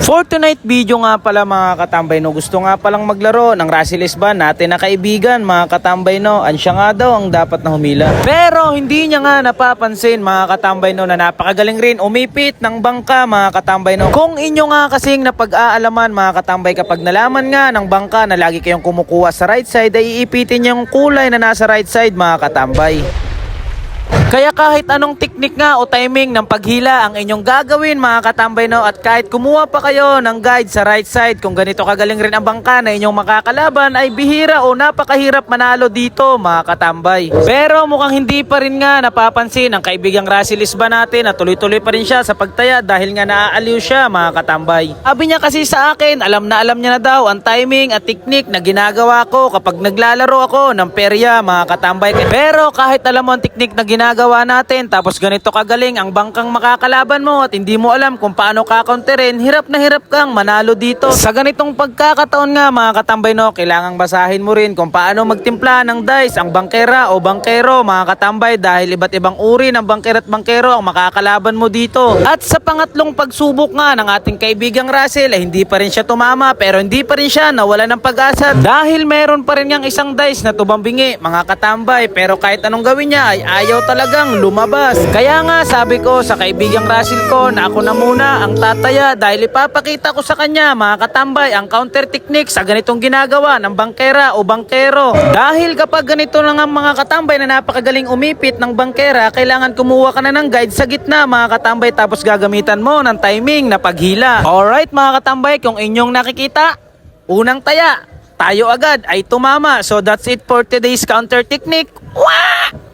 For tonight video nga pala mga katambay no, gusto nga palang maglaro ng Russell Band natin na kaibigan mga katambay no. Ansya nga daw ang dapat na humila. Pero hindi niya nga napapansin mga katambay no na napakagaling rin umipit ng bangka mga katambay no. Kung inyo nga kasing napag-aalaman mga katambay, kapag nalaman nga ng bangka na lagi kayong kumukuha sa right side ay iipitin yung kulay na nasa right side mga katambay. Kaya kahit anong teknik nga o timing ng paghila ang inyong gagawin mga katambay no, at kahit kumuha pa kayo ng guide sa right side, kung ganito kagaling rin ang bangka na inyong makakalaban ay bihira o napakahirap manalo dito mga katambay. Pero mukhang hindi pa rin nga napapansin ang kaibigang Russell Band natin at tuloy-tuloy pa rin siya sa pagtaya dahil nga naaaliw siya mga katambay. Sabi niya kasi sa akin, alam niya na daw ang timing at teknik na ginagawa ko kapag naglalaro ako ng perya mga katambay. Pero kahit alam mo ang teknik na ginagawa natin tapos ganito kagaling ang bangkang makakalaban mo at hindi mo alam kung paano kakonterin, hirap na hirap kang manalo dito. Sa ganitong pagkakataon nga mga katambay no, kailangang basahin mo rin kung paano magtimpla ng dice ang bangkera o bangkero mga katambay, dahil iba't ibang uri ng bangkera at bangkero ang makakalaban mo dito. At sa pangatlong pagsubok nga ng ating kaibigang Russell ay hindi pa rin siya tumama, pero hindi pa rin siya nawala ng pag-asa dahil meron pa rin niyang isang dice na tubambingi mga katambay, pero kahit anong gawin niya ay ayaw talagang lumabas. Kaya nga sabi ko sa kaibigang Russell ko na ako na muna ang tataya dahil ipapakita ko sa kanya mga katambay ang counter technique sa ganitong ginagawa ng bangkera o bangkero. Dahil kapag ganito lang ang mga katambay na napakagaling umipit ng bangkera, kailangan kumuha ka na ng guide sa gitna mga katambay tapos gagamitan mo ng timing na paghila. Alright mga katambay, kung inyong nakikita, unang taya, tayo agad ay tumama. So that's it for today's counter technique. Wah!